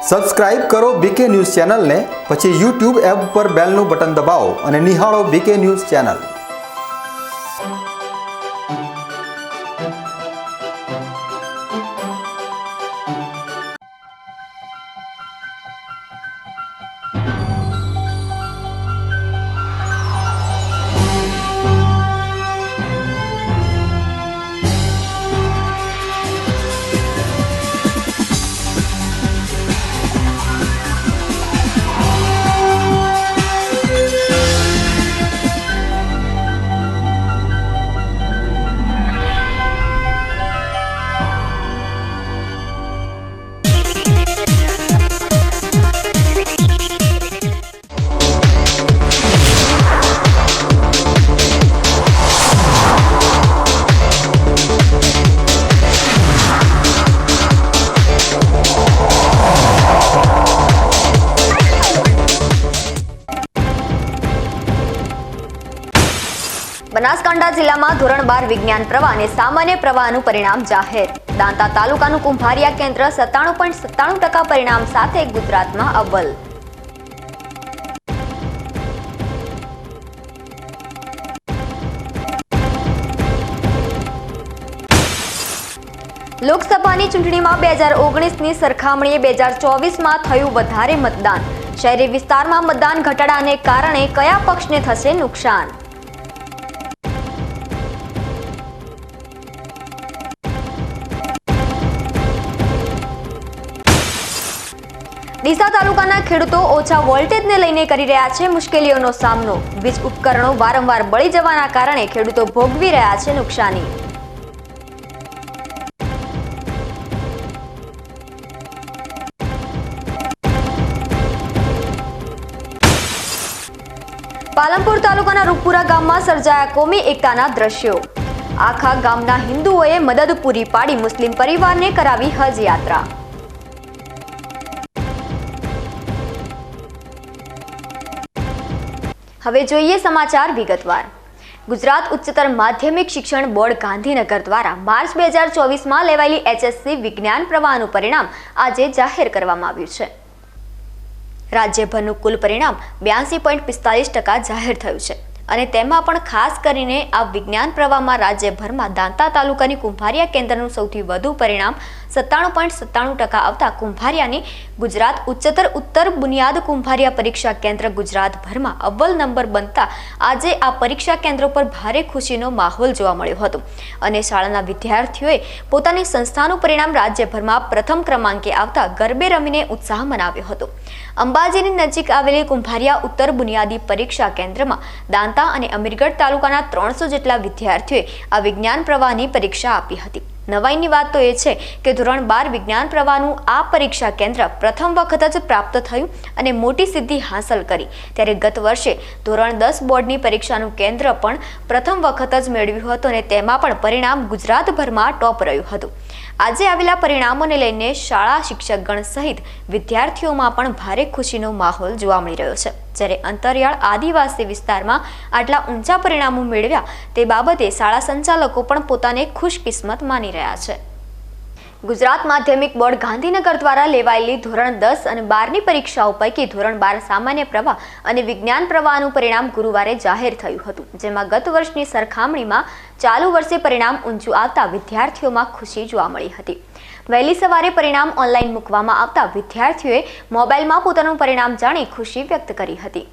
Subscribe કરો બીકે news ચેનલને, પછી YouTube એપ પર બેલનું બટન દબાવો અને નિહાળો બીકે ન્યૂઝ ચેનલ। બનાસકાંઠા જિલ્લામાં ધોરણ 12 વિજ્ઞાન પ્રવાહ અને સામાન્ય પ્રવાહનું પરિણામ જાહેર। દાંતા તાલુકાનું કુંભારિયા કેન્દ્ર 97.97% પરિણામ સાથે ગુજરાતમાં અવ્વલ। લોકસભાની ચૂંટણીમાં 2019ની સરખામણીએ 2024માં થયું વધારે મતદાન। શહેરી વિસ્તારમાં મતદાન ઘટાડાને કારણે કયા પક્ષને થશે નુકસાન? ડીસા તાલુકાના ખેડૂતો ઓછા વોલ્ટેજને લઈને કરી રહ્યા છે મુશ્કેલીઓનો સામનો। વીજ ઉપકરણો વારંવાર બળી જવાના કારણે ખેડૂતો ભોગવી રહ્યા છે નુકસાની। પાલનપુર તાલુકાના રૂપપુરા ગામમાં સર્જાયા કોમી એકતાના દ્રશ્યો। આખા ગામના હિન્દુઓએ મદદ પૂરી પાડી મુસ્લિમ પરિવારને કરાવી હજ યાત્રા। હવે જોઈએ સમાચાર વિગતવાર। ગુજરાત ઉચ્ચતર માધ્યમિક શિક્ષણ બોર્ડ ગાંધીનગર દ્વારા માર્ચ 2024માં લેવાયેલી HSC વિજ્ઞાન પ્રવાહનું પરિણામ આજે જાહેર કરવામાં આવ્યું છે। રાજ્યભરનું કુલ પરિણામ 82.45% જાહેર થયું છે અને તેમાં પણ ખાસ કરીને આ વિજ્ઞાન પ્રવાહમાં રાજ્યભરમાં દાંતા તાલુકાની કુંભારિયા કેન્દ્રનું સૌથી વધુ પરિણામ 97.97% આવતા કુંભારિયાની ગુજરાત ઉચ્ચતર બુનિયાદ કુંભારિયા પરીક્ષા કેન્દ્ર ગુજરાતભરમાં અવ્વલ નંબર બનતા આજે આ પરીક્ષા કેન્દ્રો પર ભારે ખુશીનો માહોલ જોવા મળ્યો હતો અને શાળાના વિદ્યાર્થીઓએ પોતાની સંસ્થાનું પરિણામ રાજ્યભરમાં પ્રથમ ક્રમાંકે આવતા ગરબે રમીને ઉત્સાહ મનાવ્યો હતો। અંબાજીની નજીક આવેલી કુંભારિયા ઉત્તર બુનિયાદી પરીક્ષા કેન્દ્રમાં દાંતા અને અમીરગઢ તાલુકાના 300 જેટલા વિદ્યાર્થીઓએ આ વિજ્ઞાન પ્રવાહની પરીક્ષા આપી હતી। નવાઈની વાત તો એ છે કે ધોરણ 12 વિજ્ઞાન પ્રવાહનું આ પરીક્ષા કેન્દ્ર પ્રથમ વખત જ પ્રાપ્ત થયું અને મોટી સિદ્ધિ હાંસલ કરી, ત્યારે ગત વર્ષે ધોરણ 10 બોર્ડની પરીક્ષાનું કેન્દ્ર પણ પ્રથમ વખત જ મેળવ્યું હતું અને તેમાં પણ પરિણામ ગુજરાતભરમાં ટોપ રહ્યું હતું। આજે આવેલા પરિણામોને લઈને શાળા શિક્ષકગણ સહિત વિદ્યાર્થીઓમાં પણ ભારે ખુશીનો માહોલ જોવા મળી રહ્યો છે। જ્યારે અંતરિયાળ આદિવાસી વિસ્તારમાં આટલા ઊંચા પરિણામો મેળવ્યા તે બાબતે શાળા સંચાલકો પણ પોતાને ખુશકિસ્મત માની રહ્યા છે। ગુજરાત માધ્યમિક બોર્ડ ગાંધીનગર દ્વારા લેવાયેલી ધોરણ 10 અને 12ની પરીક્ષાઓ પૈકી ધોરણ 12 સામાન્ય પ્રવાહ અને વિજ્ઞાન પ્રવાહનું પરિણામ ગુરુવારે જાહેર થયું હતું, જેમાં ગત વર્ષની સરખામણીમાં ચાલુ વર્ષે પરિણામ ઊંચું આવતા વિદ્યાર્થીઓમાં ખુશી જોવા મળી હતી। વહેલી સવારે પરિણામ ઓનલાઈન મૂકવામાં આવતા વિદ્યાર્થીઓએ મોબાઈલમાં પોતાનું પરિણામ જાણી ખુશી વ્યક્ત કરી હતી।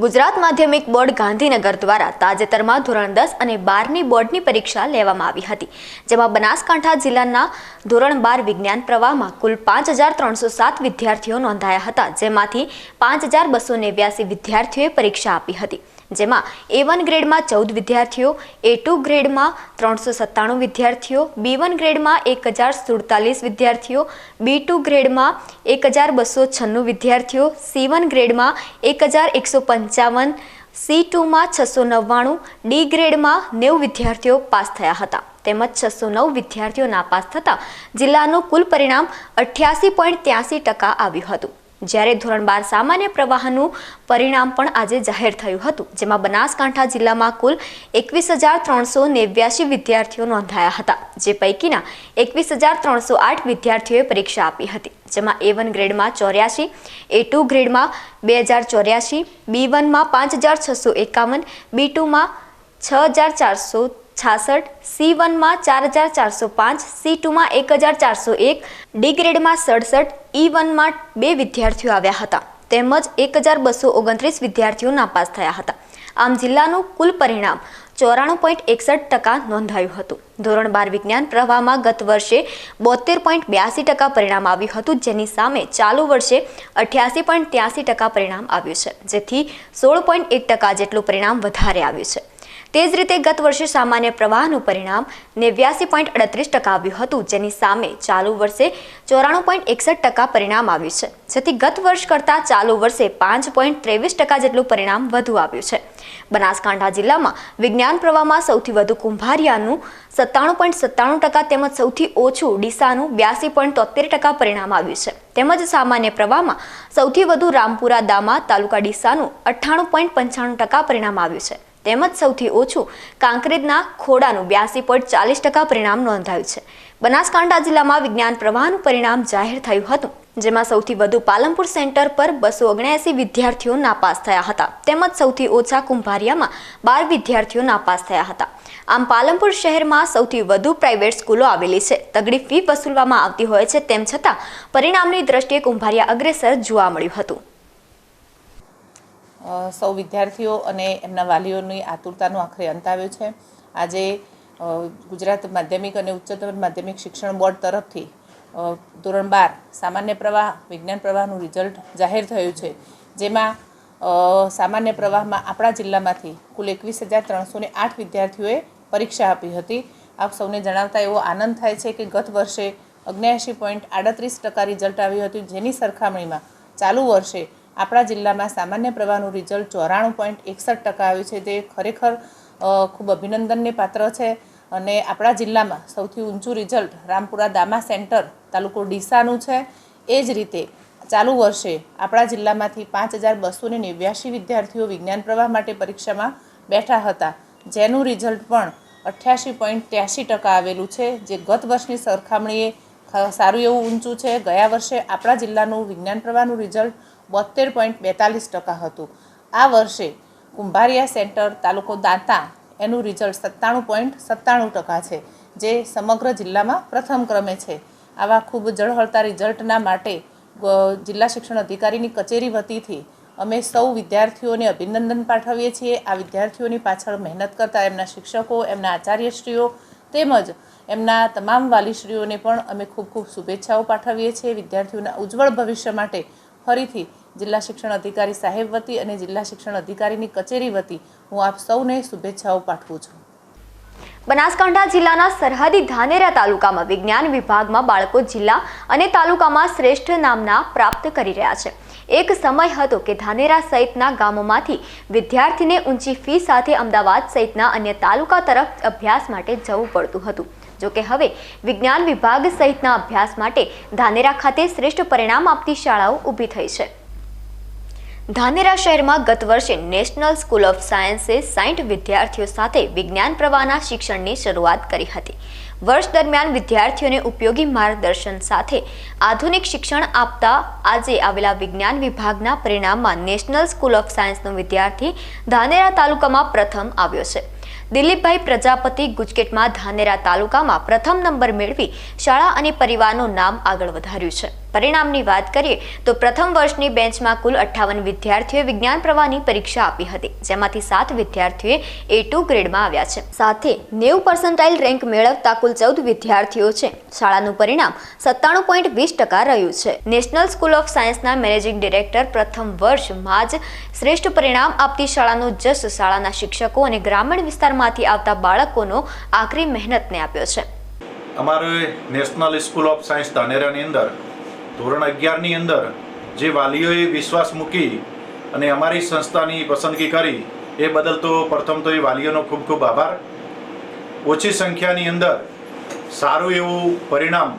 ગુજરાત માધ્યમિક બોર્ડ ગાંધીનગર દ્વારા તાજેતરમાં ધોરણ 10 અને 12ની બોર્ડની પરીક્ષા લેવામાં આવી હતી, જેમાં બનાસકાંઠા જિલ્લાના ધોરણ 12 વિજ્ઞાન પ્રવાહમાં કુલ 5307 વિદ્યાર્થીઓ નોંધાયા હતા, જેમાંથી 5289 વિદ્યાર્થીઓએ પરીક્ષા આપી હતી। જેમાં A1 ગ્રેડમાં 14 વિદ્યાર્થીઓ, A2 ગ્રેડમાં 397 વિદ્યાર્થીઓ, B1 ગ્રેડમાં 1047 વિદ્યાર્થીઓ, B2 ગ્રેડમાં 1296 વિદ્યાર્થીઓ, C1 ગ્રેડમાં 1155, C2માં 699, D ગ્રેડમાં 90 વિદ્યાર્થીઓ પાસ થયા હતા તેમજ 609 વિદ્યાર્થીઓ નાપાસ થતા જિલ્લાનું કુલ પરિણામ 88.83% આવ્યું હતું। જ્યારે ધોરણ 12 સામાન્ય પ્રવાહનું પરિણામ પણ આજે જાહેર થયું હતું, જેમાં બનાસકાંઠા જિલ્લામાં કુલ 21,389 વિદ્યાર્થીઓ નોંધાયા હતા, જે પૈકીના 21,308 વિદ્યાર્થીઓએ પરીક્ષા આપી હતી, જેમાં A1 ગ્રેડમાં 84, A2 ગ્રેડમાં 2084, B1માં 5,651, B2માં 6,466, C1માં 4,405, C2માં 1,401, D ગ્રેડમાં 67, E1માં 2 વિદ્યાર્થીઓ આવ્યા હતા, તેમજ 1,229 વિદ્યાર્થીઓ નાપાસ થયા હતા. આમ જિલ્લાનું કુલ પરિણામ 94.61% નોંધાયું હતું. ધોરણ 12 વિજ્ઞાન પ્રવાહમાં ગત વર્ષે 72.82% પરિણામ આવ્યું હતું, જેની સામે ચાલુ વર્ષે 88.83% પરિણામ આવ્યું છે, જેથી 16.1% જેટલું પરિણામ વધારે આવ્યું છે. તે જ રીતે ગત વર્ષે સામાન્ય પ્રવાહનું પરિણામ 89.38% આવ્યું હતું, જેની સામે ચાલુ વર્ષે 94.61% પરિણામ આવ્યું છે, જેથી ગત વર્ષ કરતાં ચાલુ વર્ષે 5.23% જેટલું પરિણામ વધુ આવ્યું છે. બનાસકાંઠા જિલ્લામાં વિજ્ઞાન પ્રવાહમાં સૌથી વધુ કુંભારિયાનું 97.97% તેમજ સૌથી ઓછું ડીસાનું 82.73% પરિણામ આવ્યું છે. તેમજ સામાન્ય પ્રવાહમાં સૌથી વધુ રામપુરા દામા તાલુકા ડીસાનું 98.95% પરિણામ આવ્યું છે. તેમજ સૌથી ઓછું કાંકરેજના ખોડાનું 82.40% પરિણામ નોંધાયું છે. બનાસકાંઠા જિલ્લામાં વિજ્ઞાન પ્રવાહનું પરિણામ જાહેર થયું હતું, જેમાં સૌથી વધુ પાલનપુર સેન્ટર પર 279 વિદ્યાર્થીઓ નાપાસ થયા હતા, તેમજ સૌથી ઓછા કુંભારિયામાં 12 વિદ્યાર્થીઓ નાપાસ થયા હતા. આમ પાલનપુર શહેરમાં સૌથી વધુ પ્રાઇવેટ સ્કૂલો આવેલી છે. તગડી ફી વસૂલવામાં આવતી હોય છે, તેમ છતાં પરિણામની દ્રષ્ટિએ કુંભારિયા અગ્રેસર જોવા મળ્યું હતું. સૌ વિદ્યાર્થીઓ અને એમના વાલીઓની આતુરતાનો આખરે અંત આવ્યો છે. આજે ગુજરાત માધ્યમિક અને ઉચ્ચતર માધ્યમિક શિક્ષણ બોર્ડ તરફથી ધોરણ 12 સામાન્ય પ્રવાહ વિજ્ઞાન પ્રવાહનું રિઝલ્ટ જાહેર થયું છે, જેમાં સામાન્ય પ્રવાહમાં આપણા જિલ્લામાંથી કુલ 21,308 વિદ્યાર્થીઓએ પરીક્ષા આપી હતી. આપ સૌને જણાવતા એવો આનંદ થાય છે કે ગત વર્ષે 79.38% રિઝલ્ટ આવ્યું હતું, જેની સરખામણીમાં ચાલુ વર્ષે આપણા જિલ્લામાં સામાન્ય પ્રવાહનું રિઝલ્ટ 94.61% આવ્યું છે. તે ખરેખર ખૂબ અભિનંદનને પાત્ર છે. અને આપણા જિલ્લામાં સૌથી ઊંચું રિઝલ્ટ રામપુરા દામા સેન્ટર તાલુકો ડીસાનું છે. એ જ રીતે ચાલુ વર્ષે આપણા જિલ્લામાંથી 5,289 વિદ્યાર્થીઓ વિજ્ઞાન પ્રવાહ માટે પરીક્ષામાં બેઠા હતા, જેનું રિઝલ્ટ પણ 88.83% આવેલું છે, જે ગત વર્ષની સરખામણીએ સારું એવું ઊંચું છે. ગયા વર્ષે આપણા જિલ્લાનું વિજ્ઞાન પ્રવાહનું રિઝલ્ટ 72.42% હતું. આ વર્ષે કુંભારિયા સેન્ટર તાલુકો દાંતા એનું રિઝલ્ટ 97.97% છે, જે સમગ્ર જિલ્લામાં પ્રથમ ક્રમે છે. આવા ખૂબ ઝળહળતા રિઝલ્ટના માટે જિલ્લા શિક્ષણ અધિકારીની કચેરી વતીથી અમે સૌ વિદ્યાર્થીઓને અભિનંદન પાઠવીએ છીએ. આ વિદ્યાર્થીઓની પાછળ મહેનત કરતા એમના શિક્ષકો, એમના આચાર્યશ્રીઓ તેમજ એમના તમામ વાલીશ્રીઓને પણ અમે ખૂબ ખૂબ શુભેચ્છાઓ પાઠવીએ છીએ. વિદ્યાર્થીઓના ઉજ્જવળ ભવિષ્ય માટે ફરીથી જિલ્લા શિક્ષણ અધિકારી સાહેબ વતી અને જિલ્લા શિક્ષણ અધિકારીની કચેરી વતી હું આપ સૌને શુભેચ્છાઓ પાઠવું છું. બનાસકાંઠા જિલ્લાના સરહદી ધાનેરા તાલુકામાં વિજ્ઞાન વિભાગમાં બાળકો જિલ્લા અને તાલુકામાં શ્રેષ્ઠ નામના પ્રાપ્ત કરી રહ્યા છે. એક સમય હતો કે ધાનેરા સહિતના ગામોમાંથી વિદ્યાર્થીને ઊંચી ફી સાથે અમદાવાદ સહિતના અન્ય તાલુકા તરફ અભ્યાસ માટે જવું પડતું હતું. જોકે હવે વિજ્ઞાન વિભાગ સહિતના અભ્યાસ માટે ધાનેરા ખાતે શ્રેષ્ઠ પરિણામ આપતી શાળાઓ ઊભી થઈ છે. ધાનેરા શહેરમાં ગત વર્ષે નેશનલ સ્કૂલ ઓફ સાયન્સે 60 વિદ્યાર્થીઓ સાથે વિજ્ઞાન પ્રવાહના શિક્ષણની શરૂઆત કરી હતી. વર્ષ દરમિયાન વિદ્યાર્થીઓને ઉપયોગી માર્ગદર્શન સાથે આધુનિક શિક્ષણ આપતા આજે આવેલા વિજ્ઞાન વિભાગના પરિણામમાં નેશનલ સ્કૂલ ઓફ સાયન્સનો વિદ્યાર્થી ધાનેરા તાલુકામાં પ્રથમ આવ્યો છે. દિલીપભાઈ પ્રજાપતિ ગુજકેટમાં ધાનેરા તાલુકામાં પ્રથમ નંબર મેળવી શાળા અને પરિવારનું નામ આગળ વધાર્યું છે. પરિણામની વાત કરીએ તો પ્રથમ વર્ષની બેન્ચમાં કુલ 58 વિદ્યાર્થીઓએ વિજ્ઞાન પ્રવાહની પરીક્ષા આપી હતી, જેમાંથી 7 વિદ્યાર્થીઓએ A2 ગ્રેડમાં આવ્યા છે. સાથે 90% રેન્ક મેળવતા કુલ 14 વિદ્યાર્થીઓ છે. શાળાનું પરિણામ 97.20% રહ્યું છે. નેશનલ સ્કૂલ ઓફ સાયન્સના મેનેજિંગ ડિરેક્ટર પ્રથમ વર્ષમાં જ શ્રેષ્ઠ પરિણામ આપતી શાળાનો જશ શાળાના શિક્ષકો અને ગ્રામીણ વિસ્તારમાંથી આવતા બાળકોનો આકરી મહેનતને આપ્યો છે. અમારે નેશનલ સ્કૂલ ઓફ સાયન્સ ધાનેરાની અંદર ધોરણ 11ની અંદર જે વાલીઓએ વિશ્વાસ મૂકી અને અમારી સંસ્થાની પસંદગી કરી એ બદલ તો પ્રથમ તો એ વાલીઓનો ખૂબ ખૂબ આભાર. ઓછી સંખ્યાની અંદર સારું એવું પરિણામ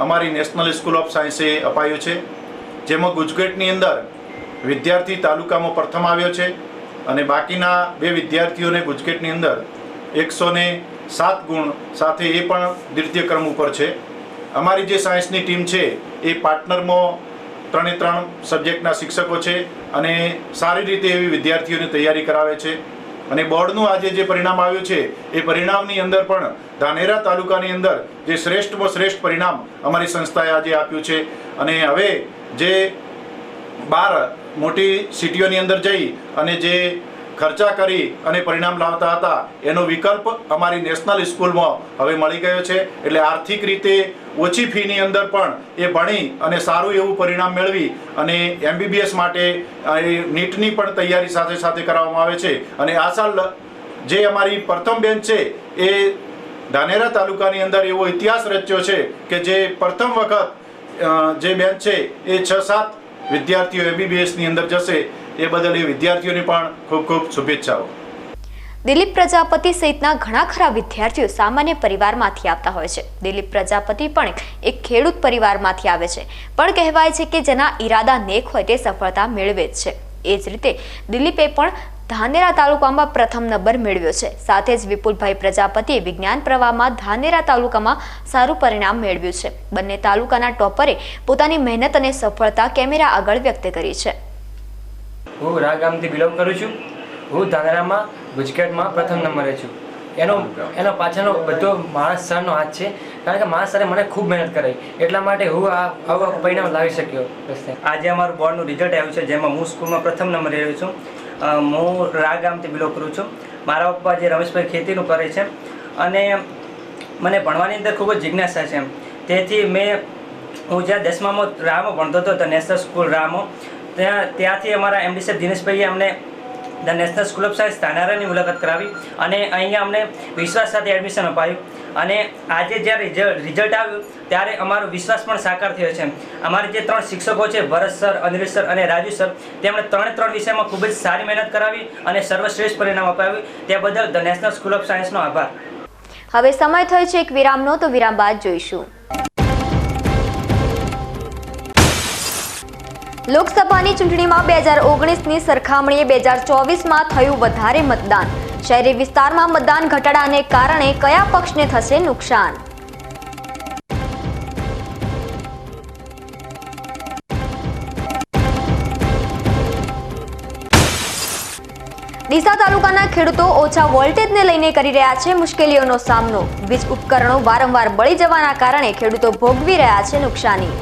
અમારી નેશનલ સ્કૂલ ઓફ સાયન્સે અપાયું છે. જેમાં ગુજકેટની અંદર વિદ્યાર્થી તાલુકામાં પ્રથમ આવ્યો છે અને બાકીના 2 વિદ્યાર્થીઓને ગુજકેટની અંદર 107 ગુણ સાથે એ પણ દ્વિતીય ક્રમ ઉપર છે. અમારી જે સાયન્સની ટીમ છે એ પાર્ટનરમાં 3 સબ્જેક્ટના શિક્ષકો છે અને સારી રીતે એવી વિદ્યાર્થીઓની તૈયારી કરાવે છે. અને બોર્ડનું આજે જે પરિણામ આવ્યું છે એ પરિણામની અંદર પણ ધાનેરા તાલુકાની અંદર જે શ્રેષ્ઠમાં શ્રેષ્ઠ પરિણામ અમારી સંસ્થાએ આજે આપ્યું છે. અને હવે જે 12 મોટી સિટીઓની અંદર જઈ અને જે ખર્ચા કરી અને પરિણામ લાવતા હતા એનો વિકલ્પ અમારી નેશનલ સ્કૂલમાં હવે મળી ગયો છે. એટલે આર્થિક રીતે ઓછી ફીની અંદર પણ એ ભણી અને સારું એવું પરિણામ મેળવી અને MBBS માટે નીટની પણ તૈયારી સાથે સાથે કરાવવામાં આવે છે. અને આ સાલ જે અમારી પ્રથમ બેન્ચ છે એ ધાનેરા તાલુકાની અંદર એવો ઇતિહાસ રચ્યો છે કે જે પ્રથમ વખત જે બેન્ચ છે એ 6-7 વિદ્યાર્થીઓ MBBSની અંદર જશે. એ બદલ એ વિદ્યાર્થીઓને પણ ખૂબ ખૂબ શુભેચ્છાઓ. દિલીપ પ્રજાપતિ સહિતના ઘણા ખરા વિદ્યાર્થીઓ સામાન્ય પરિવારમાંથી આવતા હોય છે. દિલીપ પ્રજાપતિ પણ એક ખેડૂત પરિવારમાંથી આવે છે, પણ કહેવાય છે કે જેના ઈરાદા નેક હોય તે સફળતા મેળવે જ છે. એ જ રીતે દિલીપે પણ ધાનેરા તાલુકામાં પ્રથમ નંબર મેળવ્યો છે. સાથે જ વિપુલભાઈ પ્રજાપતિએ વિજ્ઞાન પ્રવાહમાં ધાનેરા તાલુકામાં સારું પરિણામ મેળવ્યું છે. બંને તાલુકાના ટોપરે પોતાની મહેનત અને સફળતા કેમેરા આગળ વ્યક્ત કરી છે. હું રા ગામથી બિલોંગ કરું છું. હું ધાનેરામાં ગુજકેટમાં પ્રથમ નંબરે છું. એનો પાછળનો બધો માણસ સરનો હાથ છે, કારણ કે માણસ સરે મને ખૂબ મહેનત કરાવી, એટલા માટે હું આવા પરિણામ લાવી શક્યો. આજે અમારું બોર્ડનું રિઝલ્ટ આવ્યું છે, જેમાં હું સ્કૂલમાં પ્રથમ નંબરે રહ્યો છું. હું રા ગામથી બિલોંગ કરું છું. મારા પપ્પા જે રમેશભાઈ ખેતીનું કરે છે અને મને ભણવાની અંદર ખૂબ જ જિજ્ઞાસા છે. તેથી હું જ્યાં 10મામાં રામાં ભણતો હતો તો નેશનલ સ્કૂલ રામાં, ત્યાંથી અમારા MD સાહેબ દિનેશભાઈએ અમને the national school of science ધાનેરાની મુલાકાત કરાવી અને અહીંયા અમને વિશ્વાસ સાથે એડમિશન અપાયું. અને આજે જ્યારે રિઝલ્ટ આવ્યું ત્યારે અમારો વિશ્વાસ પણ સાકાર થયો છે. અમારે જે 3 શિક્ષકો છે, ભરત સર, અનિલ સર અને રાજુ સર, તેમણે 3 વિષયમાં ખૂબ જ સારી મહેનત કરાવી અને સર્વશ્રેષ્ઠ પરિણામ અપાવ્યું. તે બદલ ધ નેશનલ સ્કૂલ ઓફ સાયન્સનો આભાર. હવે સમય થયો છે એક વિરામનો, તો વિરામ બાદ જોઈશું. લોકસભાની ચૂંટણીમાં 2019ની સરખામણીએ 2024માં થયું વધારે મતદાન. શહેરી વિસ્તારમાં મતદાન ઘટાડાને કારણે કયા પક્ષને થશે નુકસાન? ડીસા તાલુકાના ખેડૂતો ઓછા વોલ્ટેજને લઈને કરી રહ્યા છે મુશ્કેલીઓનો સામનો. વીજ ઉપકરણો વારંવાર બળી જવાના કારણે ખેડૂતો ભોગવી રહ્યા છે નુકસાની.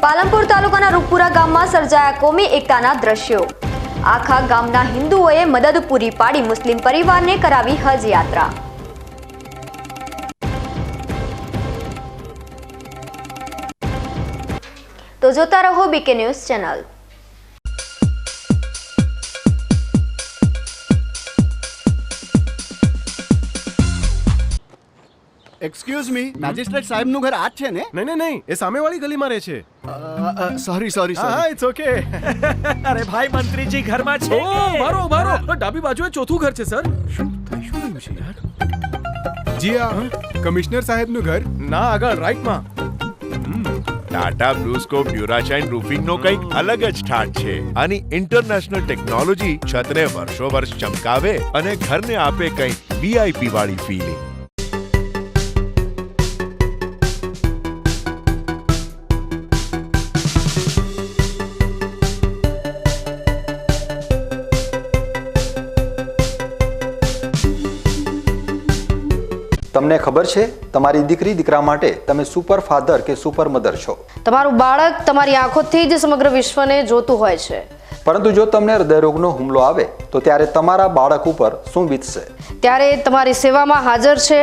પાલનપુર તાલુકાના રૂપપુરા ગામમાં સર્જાયા કોમી એકતાના દ્રશ્યો. આખા ગામના હિન્દુઓએ મદદ પૂરી પાડી મુસ્લિમ પરિવારને કરાવી હજ યાત્રા. તો જોતા રહો BK news channel. Excuse me, magistrate સાહેબનું ઘર આ જ છે ને? નહીં, એ સામેવાળી ગલીમાં રહે છે. સોરી હા, ઇટ્સ ઓકે. અરે ભાઈ, મંત્રીજી ઘરમાં છે. ઓ મારો ડાબી બાજુએ ચોથું ઘર છે સર. શું થયું છે યાર? જી હા, કમિશનર સાહેબનું ઘર. ના, આગળ રાઈટમાં. ટાટા બ્લુસ્કોપ ડ્યુરાશાઇન રૂફિંગનો કંઈક અલગ જ ઠાઠ છે. આની ઇન્ટરનેશનલ ટેકનોલોજી છતને વર્ષો વર્ષ ચમકાવે અને ઘરને આપે કંઈક VIP વાળી ફીલિંગ. તમને ખબર છે તમારી દીકરી દીકરા માટે તમે સુપર ફાધર કે સુપર મધર છો. તમારું બાળક તમારી આંખોથી જ સમગ્ર વિશ્વને જોતું હોય છે. પરંતુ જો તમને હૃદયરોગનો હુમલો આવે તો ત્યારે તમારા બાળક ઉપર શું વીતશે? ત્યારે તમારી સેવામાં હાજર છે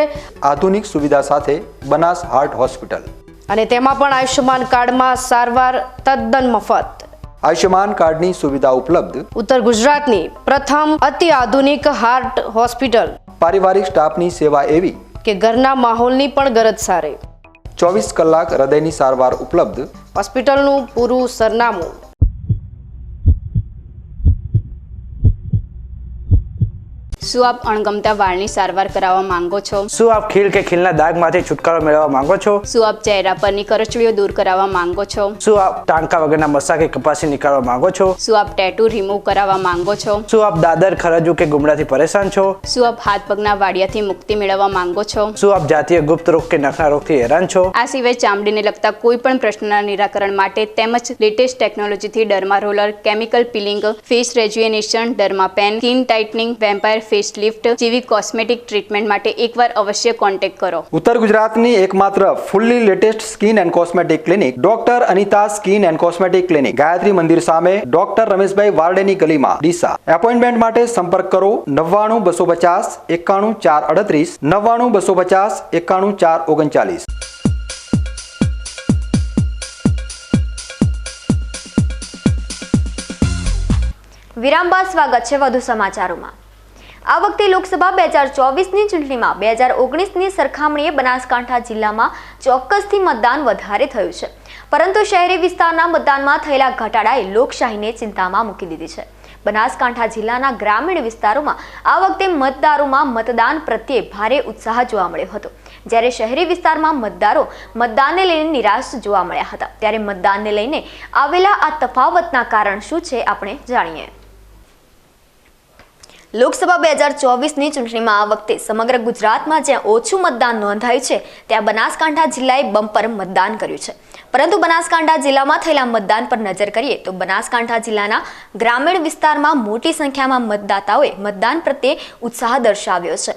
આધુનિક સુવિધા સાથે બનાસ હાર્ટ હોસ્પિટલ, અને તેમાં પણ આયુષ્યમાન કાર્ડમાં સારવાર તદ્દન મફત. આયુષ્યમાન કાર્ડની સુવિધા ઉપલબ્ધ. ઉત્તર ગુજરાતની પ્રથમ અતિ આધુનિક હાર્ટ હોસ્પિટલ. પારિવારિક સ્ટાફની સેવા એવી કે ઘરના માહોલની પણ ગરજ સારે. 24 કલાક હૃદયની સારવાર ઉપલબ્ધ. હોસ્પિટલનું પૂરું સરનામું. શું આપ અણગમતા વાળની સારવાર કરાવવા માંગો છો? શું આપ ખીલ કે ખીલના દાગમાંથી છુટકારો મેળવવા માંગો છો? શું આપ ચહેરા પરની કરચલીઓ દૂર કરાવવા માંગો છો? શું આપ ટાંકા વગરના મસા કે કપાસી નીકાળવા માંગો છો? શું આપ ટેટુ રિમૂવ કરાવવા માંગો છો? શું આપ દાદર ખરજુ કે ગુમડાથી પરેશાન છો? શું આપ હાથ પગના વાડિયાથી મુક્તિ મેળવવા માંગો છો? શું આપ જાતીય ગુપ્ત રોગ કે નખના રોગથી હેરાન છો? આ સિવાય ચામડીને લગતા કોઈ પણ પ્રશ્નના નિરાકરણ માટે તેમજ લેટેસ્ટ ટેકનોલોજીથી derma roller, chemical peeling, face rejuvenation, derma pen, skin tightening, vampire face lift જેવી કોસ્મેટિક ટ્રીટમેન્ટ માટે એકવાર અવશ્ય કોન્ટેક્ટ કરો. ઉત્તર ગુજરાતની એકમાત્ર fully latest skin and cosmetic clinic doctor Anita skin and cosmetic clinic, Gayatri Mandir સામે, ડોક્ટર રમેશભાઈ વારડેની ગલીમાં, ડીસા. એપોઇન્ટમેન્ટ માટે સંપર્ક કરો 99 250 91 438, 99 250 91 439. વિરામ બાદ સ્વાગત છે વધુ સમાચારોમાં. આ વખતે લોકસભા 2024ની ચૂંટણીમાં 2019ની સરખામણીએ બનાસકાંઠા જિલ્લામાં ચોક્કસથી મતદાન વધારે થયું છે, પરંતુ શહેરી વિસ્તારના મતદાનમાં થયેલા ઘટાડાએ લોકશાહીને ચિંતામાં મૂકી દીધી છે. બનાસકાંઠા જિલ્લાના ગ્રામીણ વિસ્તારોમાં આ વખતે મતદારોમાં મતદાન પ્રત્યે ભારે ઉત્સાહ જોવા મળ્યો હતો, જ્યારે શહેરી વિસ્તારમાં મતદારો મતદાનને લઈને નિરાશ જોવા મળ્યા હતા. ત્યારે મતદાનને લઈને આવેલા આ તફાવતના કારણ શું છે, આપણે જાણીએ. લોકસભા 2024ની ચૂંટણીમાં આ વખતે સમગ્ર ગુજરાતમાં જ્યાં ઓછું મતદાન નોંધાયું છે ત્યાં બનાસકાંઠા જિલ્લાએ બમ્પર મતદાન કર્યું છે. પરંતુ બનાસકાંઠા જિલ્લામાં થયેલા મતદાન પર નજર કરીએ તો બનાસકાંઠા જિલ્લાના ગ્રામીણ વિસ્તારમાં મોટી સંખ્યામાં મતદાતાઓએ મતદાન પ્રત્યે ઉત્સાહ દર્શાવ્યો છે.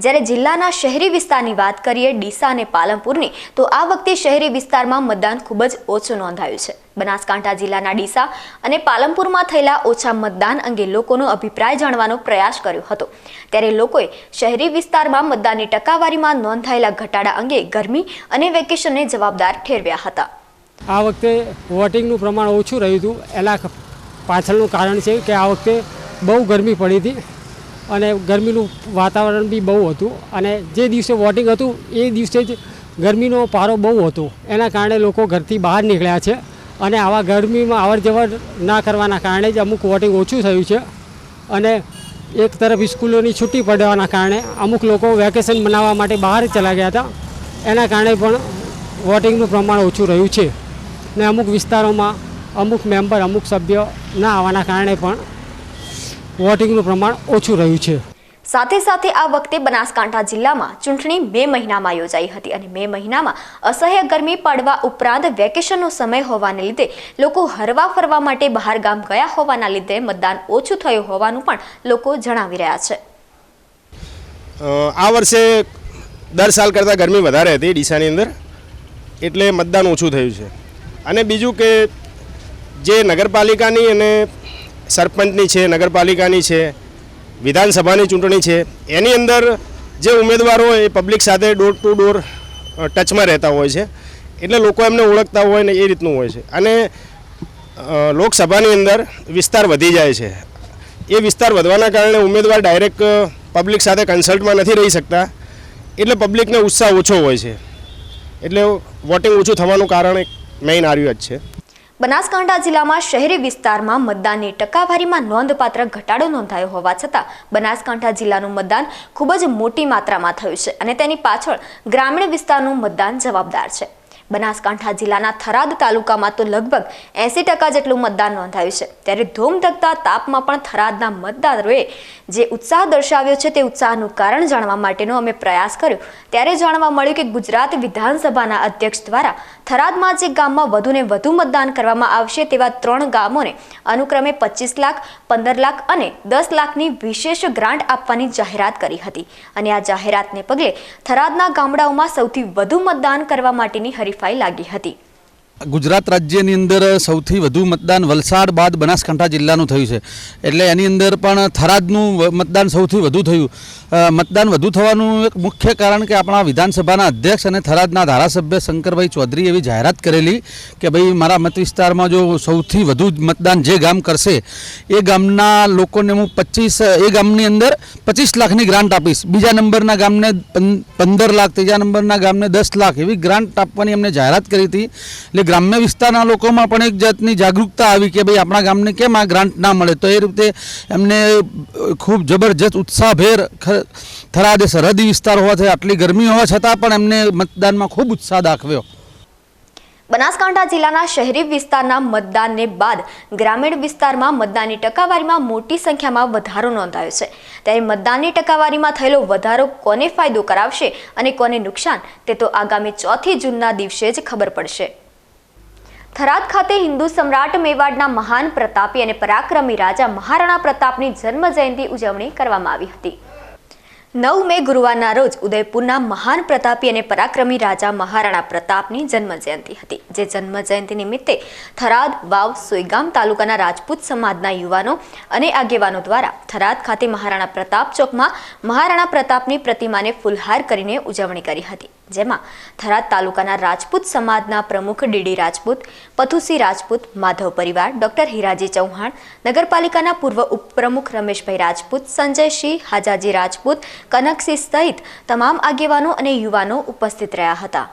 જ્યારે જિલ્લાના શહેરી વિસ્તારની વાત કરીએ, ડીસા અને પાલનપુરની, તો આ વખતે શહેરી વિસ્તારમાં મતદાન ખૂબ જ ઓછું નોંધાયું છે. બનાસકાંઠા જિલ્લાના ડીસા અને પાલનપુરમાં થયેલા ઓછા મતદાન અંગે લોકોનો અભિપ્રાય જાણવાનો પ્રયાસ કર્યો હતો. ત્યારે લોકોએ શહેરી વિસ્તારમાં મતદાનની ટકાવારીમાં નોંધાયેલા ઘટાડા અંગે ગરમી અને વેકેશનને જવાબદાર ઠેરવ્યા હતા. આ વખતે વોટિંગનું પ્રમાણ ઓછું રહ્યું હતું. એના પાછળનું કારણ છે કે આ વખતે બહુ ગરમી પડી હતી અને ગરમીનું વાતાવરણ બી બહુ હતું, અને જે દિવસે વોટિંગ હતું એ દિવસે જ ગરમીનો પારો બહુ હતો. એના કારણે લોકો ઘરથી બહાર નીકળ્યા છે, અને આવા ગરમીમાં અવર જવર ના કરવાના કારણે જ અમુક વોટિંગ ઓછું થયું છે. અને એક તરફ સ્કૂલોની છૂટી પડવાના કારણે અમુક લોકો વેકેશન મનાવવા માટે બહાર ચલા ગયા હતા. એના કારણે પણ વોટિંગનું પ્રમાણ ઓછું રહ્યું છે. ને અમુક વિસ્તારોમાં અમુક મેમ્બર, અમુક સભ્યો ના આવવાના કારણે પણ વોટિંગનું પ્રમાણ ઓછું રહ્યું છે. સાથે સાથે આ વખતે બનાસકાંઠા જિલ્લામાં ચૂંટણી મે મહિનામાં યોજાઈ હતી, અને મે મહિનામાં અસહ્ય ગરમી પડવા ઉપરાંત વેકેશનનો સમય હોવાને લીધે લોકો હરવા ફરવા માટે બહાર ગામ ગયા હોવાના લીધે મતદાન ઓછું થયું હોવાનું પણ લોકો જણાવી રહ્યા છે. આ વર્ષે દર સાલ કરતાં ગરમી વધારે હતી ડીસાની અંદર, એટલે મતદાન ઓછું થયું છે. અને બીજું કે જે નગરપાલિકાની અને સરપંચની છે, નગરપાલિકાની છે, વિધાનસભાની ચૂંટણી છે, એની અંદર જે ઉમેદવારો હોય એ પબ્લિક સાથે ડોર ટુ ડોર ટચમાં રહેતા હોય છે, એટલે લોકો એમને ઓળખતા હોય ને એ રીતનું હોય છે. અને લોકસભાની અંદર વિસ્તાર વધી જાય છે. એ વિસ્તાર વધવાના કારણે ઉમેદવાર ડાયરેક્ટ પબ્લિક સાથે કન્સલ્ટમાં નથી રહી શકતા, એટલે પબ્લિકને ઉત્સાહ ઓછો હોય છે. એટલે વોટિંગ ઓછું થવાનું કારણ એક મેઇન આર્યું જ છે. બનાસકાંઠા જિલ્લામાં શહેરી વિસ્તારમાં મતદાનની ટકાવારીમાં નોંધપાત્ર ઘટાડો નોંધાયો હોવા છતાં બનાસકાંઠા જિલ્લાનું મતદાન ખૂબ જ મોટી માત્રામાં થયું છે, અને તેની પાછળ ગ્રામીણ વિસ્તારનું મતદાન જવાબદાર છે. બનાસકાંઠા જિલ્લાના થરાદ તાલુકામાં તો લગભગ 80% જેટલું મતદાન નોંધાયું છે. ત્યારે ધોમધકતા તાપમાં પણ થરાદના મતદારોએ જે ઉત્સાહ દર્શાવ્યો છે તે ઉત્સાહનું કારણ જાણવા માટેનો અમે પ્રયાસ કર્યો. ત્યારે જાણવા મળ્યું કે ગુજરાત વિધાનસભાના અધ્યક્ષ દ્વારા થરાદમાં જે ગામમાં વધુને વધુ મતદાન કરવામાં આવશે તેવા 3 ગામોને અનુક્રમે 25 લાખ, 15 લાખ અને 10 લાખની વિશેષ ગ્રાન્ટ આપવાની જાહેરાત કરી હતી. અને આ જાહેરાતને પગલે થરાદના ગામડાઓમાં સૌથી વધુ મતદાન કરવા માટેની હરીફાઈ લાગી હતી. ગુજરાત રાજ્યની અંદર સૌથી વધુ મતદાન વલસાડ બાદ બનાસકાંઠા જિલ્લાનું થયું છે, એટલે એની અંદર પણ થરાદનું મતદાન સૌથી વધુ થયું. મતદાન વધુ થવાનું એક મુખ્ય કારણ કે આપણા વિધાનસભાના અધ્યક્ષ અને થરાદના ધારાસભ્ય શંકરભાઈ ચૌધરીએ એવી જાહેરાત કરેલી કે ભાઈ મારા મત વિસ્તારમાં જો સૌથી વધુ મતદાન જે ગામ કરશે એ ગામના લોકોને હું એ ગામની અંદર 25 લાખની ગ્રાન્ટ આપીશ, બીજા નંબરના ગામને 15 લાખ, ત્રીજા નંબરના ગામને 10 લાખ એવી ગ્રાન્ટ આપવાની અમને જાહેરાત કરી હતી. એટલે ગ્રામ્ય વિસ્તારના લોકોમાં પણ એક જાતની જાગૃતતા આવી કે ભાઈ આપણા ગામને કેમ આ ગ્રાન્ટ ના મળે, તો એ રીતે એમને ખૂબ જબરજસ્ત ઉત્સાહભેર થરાદ સરહદી વિસ્તાર હોવાથી આટલી ગરમી હોવા છતાં પણ એમને મતદાનમાં ખૂબ ઉત્સાહ દાખવ્યો. બનાસકાંઠા જિલ્લાના શહેરી વિસ્તારના મતદાનને બાદ ગ્રામીણ વિસ્તારમાં મતદાનની ટકાવારીમાં મોટી સંખ્યામાં વધારો નોંધાયો છે. ત્યારે મતદાનની ટકાવારીમાં થયેલો વધારો કોને ફાયદો કરાવશે અને કોને નુકસાન, તે તો આગામી 4 જૂનના દિવસે જ ખબર પડશે. થરાદ ખાતે હિન્દુ સમ્રાટ મેવાડના મહાન પ્રતાપી અને પરાક્રમી રાજા મહારાણા પ્રતાપની જન્મ જયંતિ ઉજવણી કરવામાં આવી હતી. 9 મે ગુરુવારના રોજ ઉદયપુરના મહાન પ્રતાપી અને પરાક્રમી રાજા મહારાણા પ્રતાપની જન્મજયંતિ હતી. જે જન્મજયંતિ નિમિત્તે થરાદ, વાવ, સોયગામ તાલુકાના રાજપૂત સમાજના યુવાનો અને આગેવાનો દ્વારા થરાદ ખાતે મહારાણા પ્રતાપ ચોકમાં મહારાણા પ્રતાપની પ્રતિમાને ફૂલહાર કરીને ઉજવણી કરી હતી. જેમાં થરાદ તાલુકાના રાજપૂત સમાજના પ્રમુખ ડીડી રાજપૂત, પથુસી રાજપૂત, માધવ પરિવાર, ડોક્ટર હીરાજી ચૌહાણ, નગરપાલિકાના પૂર્વ ઉપપ્રમુખ રમેશભાઈ રાજપૂત, સંજયસિંહ, હાજાજી રાજપૂત, કનકસિંહ સહિત તમામ આગેવાનો અને યુવાનો ઉપસ્થિત રહ્યા હતા.